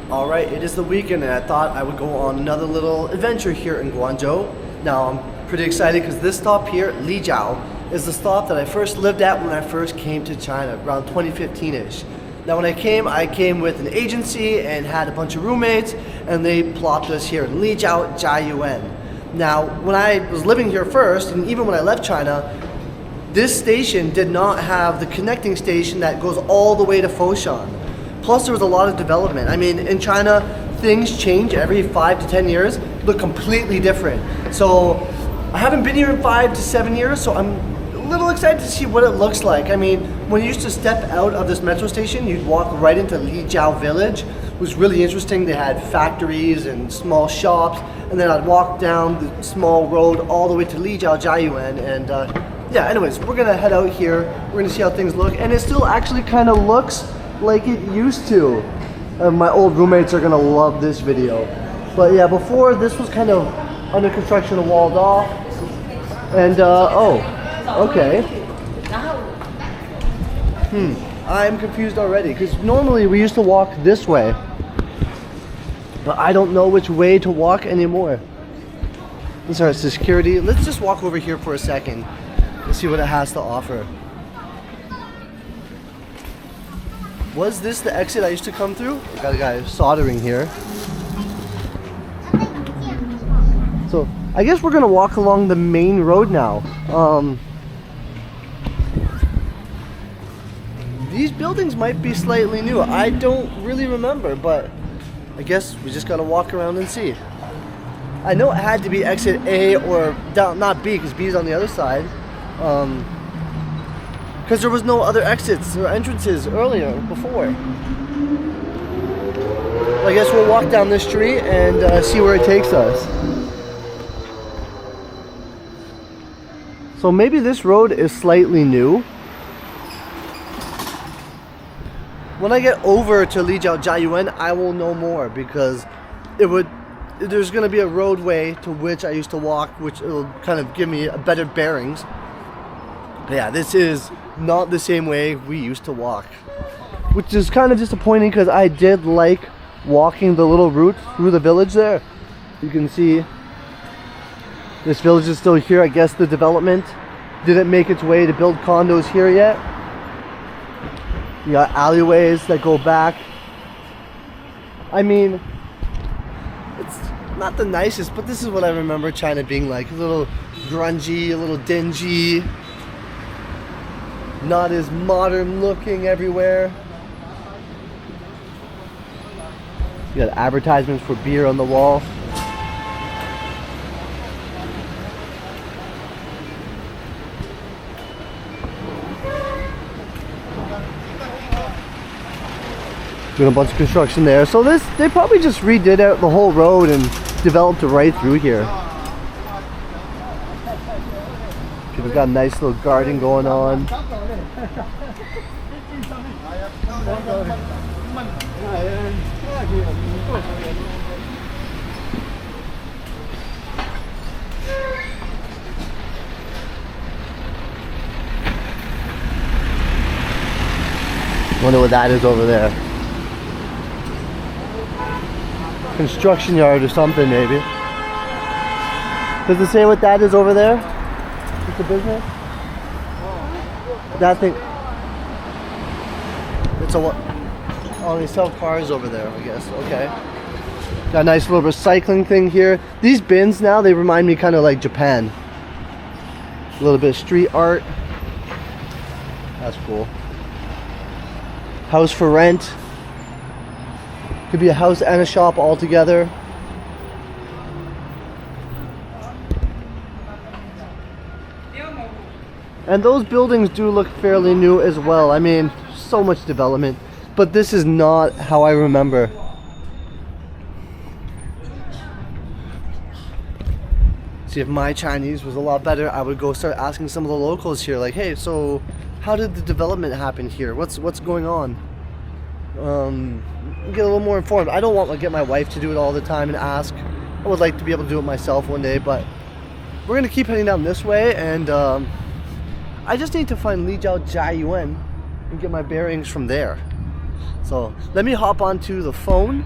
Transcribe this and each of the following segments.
Alright, it is the weekend and I thought I would go on another little adventure here in Guangzhou. Now I'm pretty excited because this stop here, Lijiao, is the stop that I first lived at when I first came to China, around 2015-ish. Now when I came with an agency and had a bunch of roommates, and they plopped us here in Lijiao, Jiayuan. Now when I was living here first, and even when I left China, this station did not have the connecting station that goes all the way to Foshan. Plus there was a lot of development. I mean, in China, things change every 5 to 10 years, look completely different. So I haven't been here in 5 to 7 years, so I'm a little excited to see what it looks like. I mean, when you used to step out of this metro station, you'd walk right into Lijiao village. It was really interesting. They had factories and small shops, and then I'd walk down the small road all the way to Lijiao, Jiayuan, and yeah, anyways, we're gonna head out here. We're gonna see how things look, and it still actually kind of looks like it used to. My old roommates are gonna love this video. But yeah, before this was kind of under construction and walled off. And oh, okay. I'm confused already because normally we used to walk this way, but I don't know which way to walk anymore. These are security. Let's just walk over here for a second and see what it has to offer. Was this the exit I used to come through? I got a guy soldering here. So I guess we're gonna walk along the main road now. These buildings might be slightly new. I don't really remember, but I guess we just gotta walk around and see. I know it had to be exit A or down, not B, because B is on the other side. Because there was no other exits or entrances earlier, before. I guess we'll walk down this street and see where it takes us. So maybe this road is slightly new. When I get over to Lijiao, Jiayuan, I will know more because there's going to be a roadway to which I used to walk, which will kind of give me a better bearings. But yeah, this is not the same way we used to walk, which is kind of disappointing because I did like walking the little route through the village there. You can see this village is still here. I guess the development didn't make its way to build condos here yet. You got alleyways that go back. I mean, it's not the nicest, but this is what I remember China being like. A little grungy, a little dingy. Not as modern looking everywhere. You got advertisements for beer on the wall. Doing a bunch of construction there. So they probably just redid out the whole road and developed it right through here. People got a nice little garden going on. Wonder what that is over there. Construction yard or something, maybe. Does it say what that is over there? It's a business? That thing. It's a what? Oh, they sell cars over there, I guess. Okay. Got a nice little recycling thing here. These bins now, they remind me kind of like Japan. A little bit of street art. That's cool. House for rent. Could be a house and a shop all together. And those buildings do look fairly new as well. I mean, so much development, but this is not how I remember. See, if my Chinese was a lot better, I would go start asking some of the locals here, like, hey, so how did the development happen here? What's going on? Get a little more informed. I don't want to get my wife to do it all the time and ask. I would like to be able to do it myself one day, but we're gonna keep heading down this way, and I just need to find Lijiao Jiayuan and get my bearings from there. So let me hop onto the phone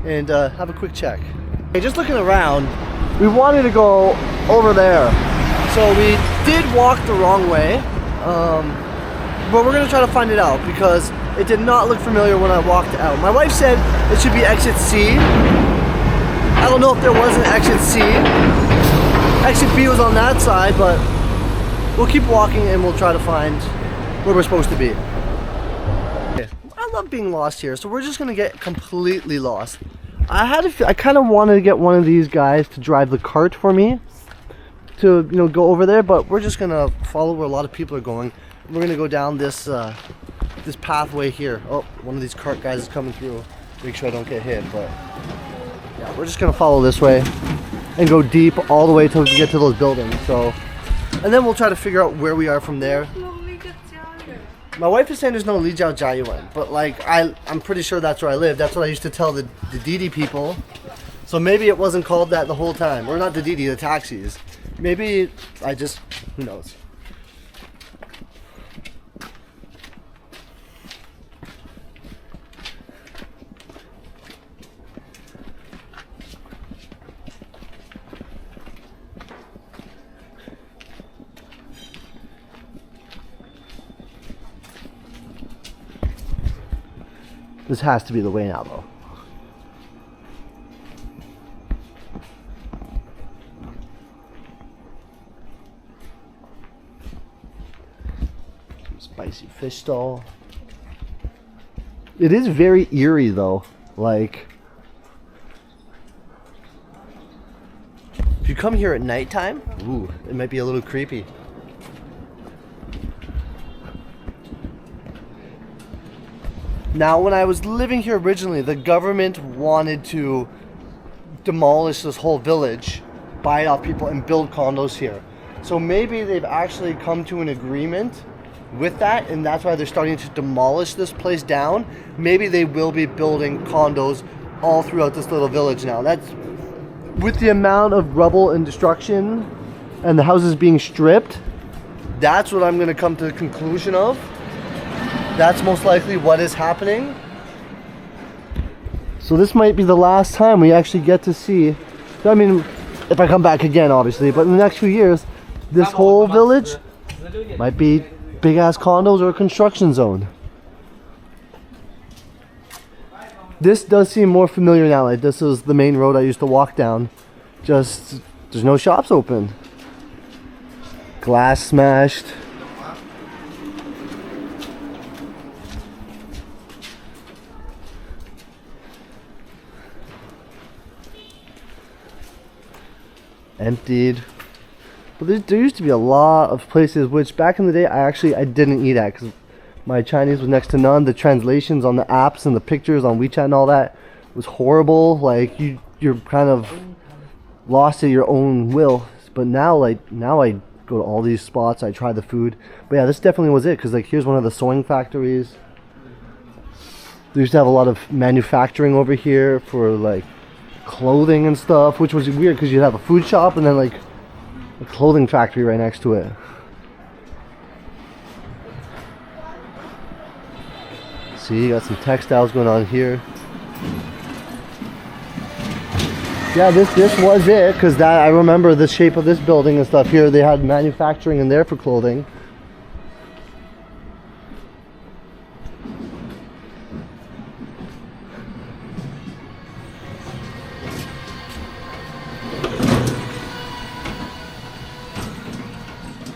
and have a quick check. Okay, just looking around, we wanted to go over there. So we did walk the wrong way, but we're gonna try to find it out because it did not look familiar when I walked out. My wife said it should be exit C. I don't know if there was an exit C. Exit B was on that side, but we'll keep walking and we'll try to find where we're supposed to be. Okay. I love being lost here, so we're just gonna get completely lost. I kind of wanted to get one of these guys to drive the cart for me to, you know, go over there, but we're just gonna follow where a lot of people are going. We're gonna go down this this pathway here. Oh, one of these cart guys is coming through. Make sure I don't get hit, but yeah, we're just gonna follow this way and go deep all the way till we get to those buildings. So, and then we'll try to figure out where we are from there. My wife is saying there's no Lijiao Jiayuan, but like I'm pretty sure that's where I live. That's what I used to tell the Didi people. So maybe it wasn't called that the whole time, or not the Didi, the taxis. Maybe I just, who knows. This has to be the way now, though. Some spicy fish stall. It is very eerie, though. Like, if you come here at nighttime, ooh, it might be a little creepy. Now, when I was living here originally, the government wanted to demolish this whole village, buy it off people, and build condos here. So maybe they've actually come to an agreement with that, and that's why they're starting to demolish this place down. Maybe they will be building condos all throughout this little village now. That's with the amount of rubble and destruction and the houses being stripped. That's what I'm going to come to the conclusion of. That's most likely what is happening. So this might be the last time we actually get to see, I mean, if I come back again, obviously, but in the next few years, this whole village might be big ass condos or a construction zone. This does seem more familiar now. Like this is the main road I used to walk down. Just, there's no shops open. Glass smashed. Emptied. But there used to be a lot of places which back in the day I didn't eat at because my Chinese was next to none. The translations on the apps and the pictures on WeChat and all that was horrible. Like you're kind of lost at your own will. But now I go to all these spots, I try the food. But yeah, this definitely was it because like here's one of the sewing factories. They used to have a lot of manufacturing over here for like clothing and stuff, which was weird because you'd have a food shop and then like a clothing factory right next to it. See, you got some textiles going on here. Yeah, this was it because that I remember the shape of this building and stuff here. They had manufacturing in there for clothing.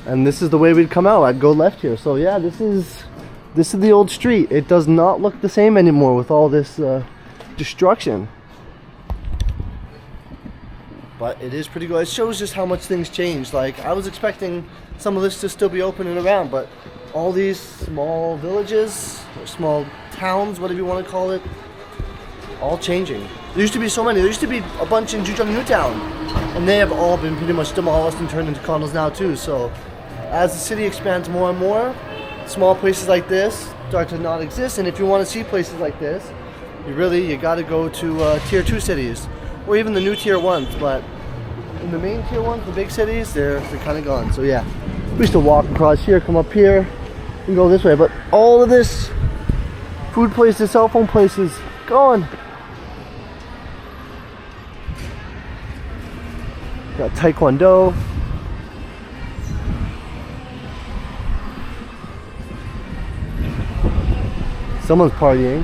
And this is the way we'd come out. I'd go left here. So yeah, this is the old street. It does not look the same anymore with all this destruction. But it is pretty good. It shows just how much things changed. Like I was expecting some of this to still be open and around, but all these small villages or small towns, whatever you want to call it, all changing. There used to be so many. There used to be a bunch in Zhujiang Newtown, and they have all been pretty much demolished and turned into condos now too. So as the city expands more and more, small places like this start to not exist. And if you want to see places like this, you got to go to tier 2 cities or even the new tier 1s. But in the main tier 1s, the big cities, they're kind of gone. So yeah, we used to walk across here, come up here, and go this way. But all of this food places, cell phone places, gone. Got Taekwondo. Someone's partying.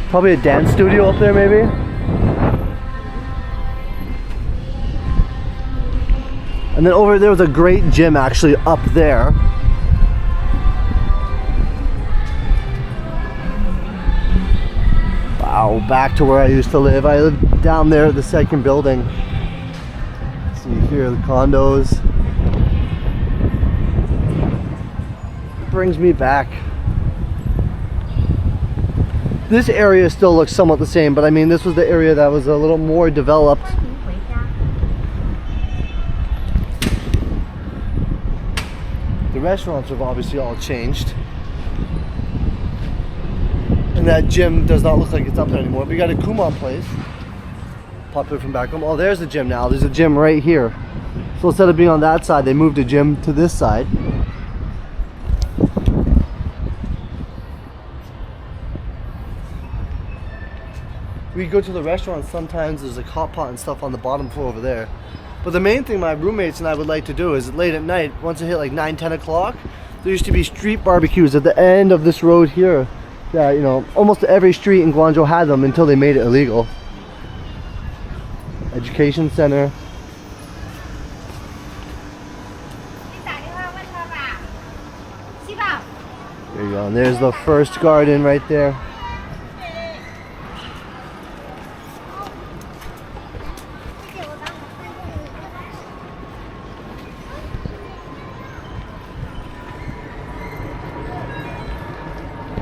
Probably a dance studio up there, maybe. And then over there was a great gym actually up there. Wow, back to where I used to live. I lived down there at the second building. See here the condos. Brings me back. This area still looks somewhat the same, but I mean this was the area that was a little more developed. The restaurants have obviously all changed. And that gym does not look like it's up there anymore. We got a Kumon place. Popular from back home. Oh, there's the gym now. There's a gym right here. So instead of being on that side, they moved the gym to this side. We go to the restaurant, sometimes there's like hot pot and stuff on the bottom floor over there. But the main thing my roommates and I would like to do is late at night, once it hit like 9, 10 o'clock, there used to be street barbecues at the end of this road here. Yeah, you know, almost every street in Guangzhou had them until they made it illegal. Education center. There you go, and there's the first garden right there.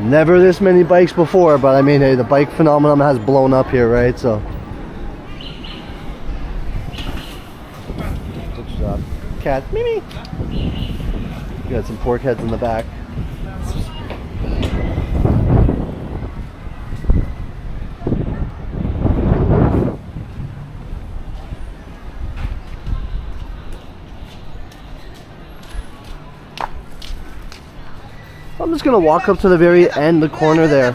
Never this many bikes before, but I mean, hey, the bike phenomenon has blown up here, right? So, good job. Cat, Mimi. Got some pork heads in the back. I'm just gonna walk up to the very end, the corner there,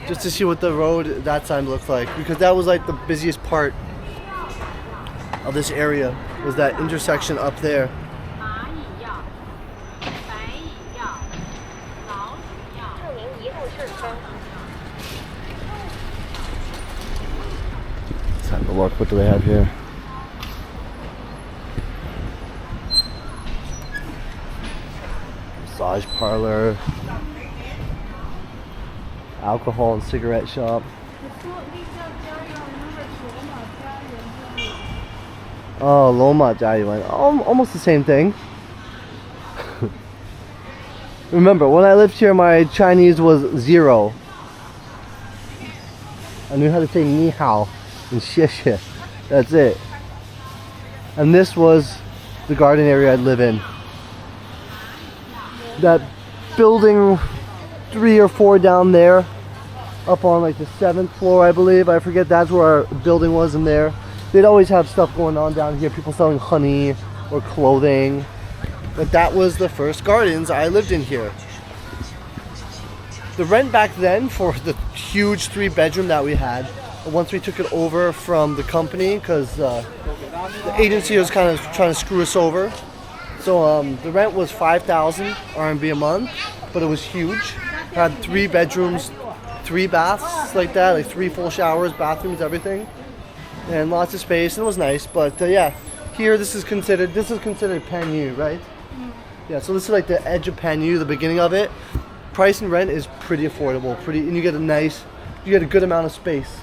just to see what the road that side looks like, because that was like the busiest part of this area, was that intersection up there. Let's have a look. What do they have here? Massage parlor, alcohol and cigarette shop. Oh, Loma Jiayuan. Almost the same thing. Remember, when I lived here, my Chinese was 0. I knew how to say ni hao and xie xie. That's it. And this was the garden area I'd live in. That building 3 or 4 down there, up on like the 7th floor, I believe. I forget, that's where our building was in there. They'd always have stuff going on down here, people selling honey or clothing. But that was the first gardens I lived in here. The rent back then for the huge 3-bedroom that we had, once we took it over from the company, because the agency was kind of trying to screw us over. So the rent was 5,000 RMB a month, but it was huge. It had 3 bedrooms, 3 baths like that, like 3 full showers, bathrooms, everything, and lots of space, and it was nice. But yeah, here this is considered Panyu, right? Yeah, so this is like the edge of Panyu, the beginning of it. Price and rent is pretty affordable, and you get a good amount of space.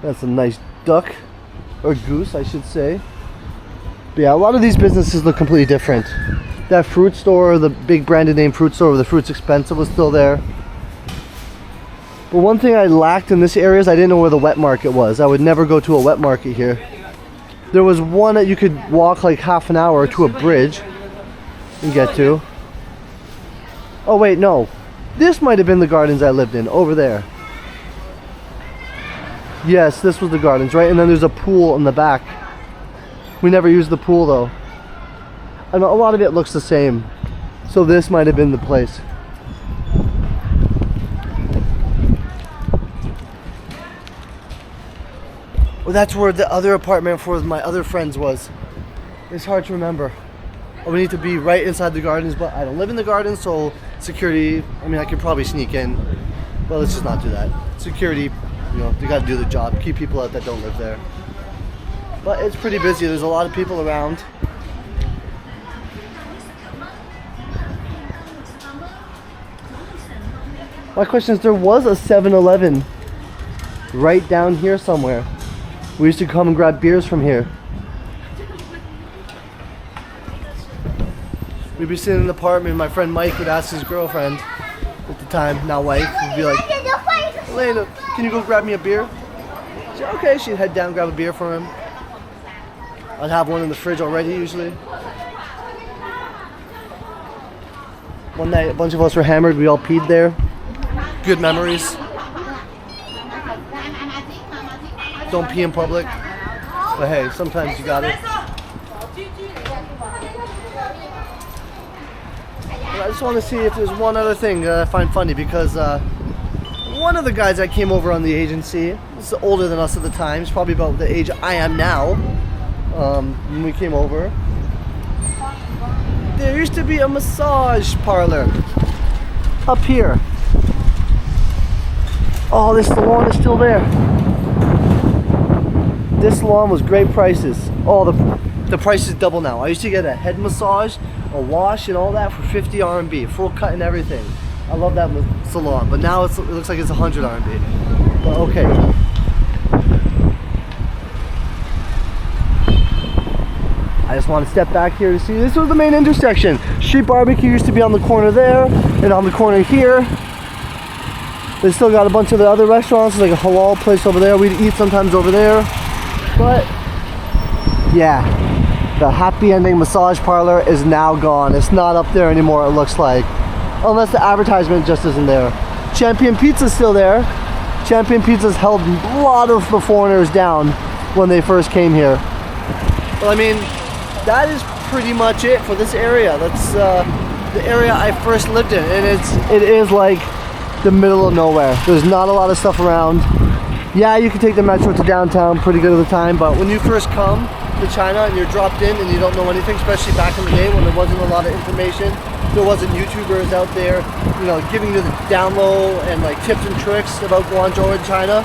That's a nice duck. Or goose, I should say. But yeah, a lot of these businesses look completely different. That fruit store, the big branded name fruit store where the fruit's expensive, was still there. But one thing I lacked in this area is I didn't know where the wet market was. I would never go to a wet market here. There was one that you could walk like half an hour to a bridge and get to. Oh wait, no. This might have been the gardens I lived in, over there. Yes, this was the gardens, right? And then there's a pool in the back. We never used the pool though. And a lot of it looks the same. So this might have been the place. Well, that's where the other apartment for my other friends was. It's hard to remember. Oh, we need to be right inside the gardens, but I don't live in the gardens, so security, I mean, I could probably sneak in, but let's just not do that. Security, you know, they gotta do the job, keep people out that don't live there. But it's pretty busy, there's a lot of people around. My question is, there was a 7-Eleven right down here somewhere. We used to come and grab beers from here. We'd be sitting in the apartment, my friend Mike would ask his girlfriend, at the time, now wife, would be like, Elena, can you go grab me a beer? She'd say, okay, she'd head down, grab a beer for him. I'd have one in the fridge already, usually. One night, a bunch of us were hammered, we all peed there. Good memories. Don't pee in public. But hey, sometimes you got it. I just want to see if there's one other thing that I find funny, because one of the guys that came over on the agency was older than us at the time. He's probably about the age I am now when we came over. There used to be a massage parlor up here. Oh, this salon is still there. This salon was great prices. Oh, the price is double now. I used to get a head massage, a wash, and all that for 50 RMB, full cut and everything. I love that salon, but now it looks like it's 100 RMB. But okay. I just want to step back here to see. This was the main intersection. Street barbecue used to be on the corner there, and on the corner here. They still got a bunch of the other restaurants, like a halal place over there. We'd eat sometimes over there. But yeah, the happy ending massage parlor is now gone. It's not up there anymore, it looks like. Unless the advertisement just isn't there. Champion Pizza's still there. Champion Pizza's held a lot of the foreigners down when they first came here. Well, I mean, that is pretty much it for this area. That's the area I first lived in, and it is like the middle of nowhere. There's not a lot of stuff around. Yeah, you can take the metro to downtown pretty good at the time, but when you first come to China and you're dropped in and you don't know anything, especially back in the day when there wasn't a lot of information, there wasn't YouTubers out there, you know, giving you the down low and like tips and tricks about Guangzhou and China.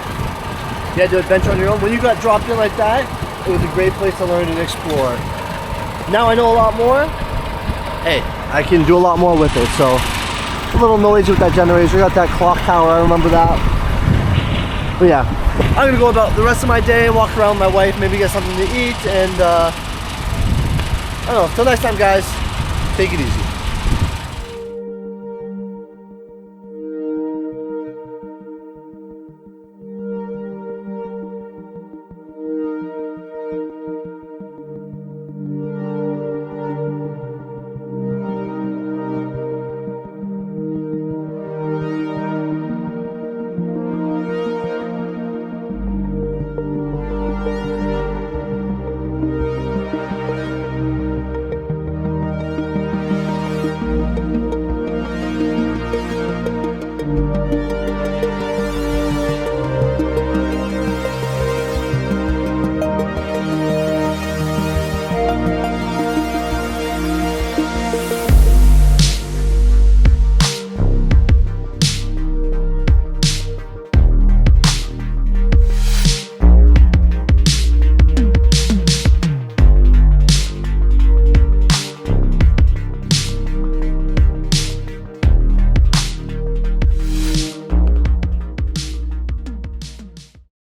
You had to adventure on your own. When you got dropped in like that, it was a great place to learn and explore. Now I know a lot more. Hey, I can do a lot more with it, so a little noisy with that generator. Got that clock tower, I remember that. But yeah, I'm gonna go about the rest of my day, walk around with my wife, maybe get something to eat, and I don't know, till next time guys, take it easy.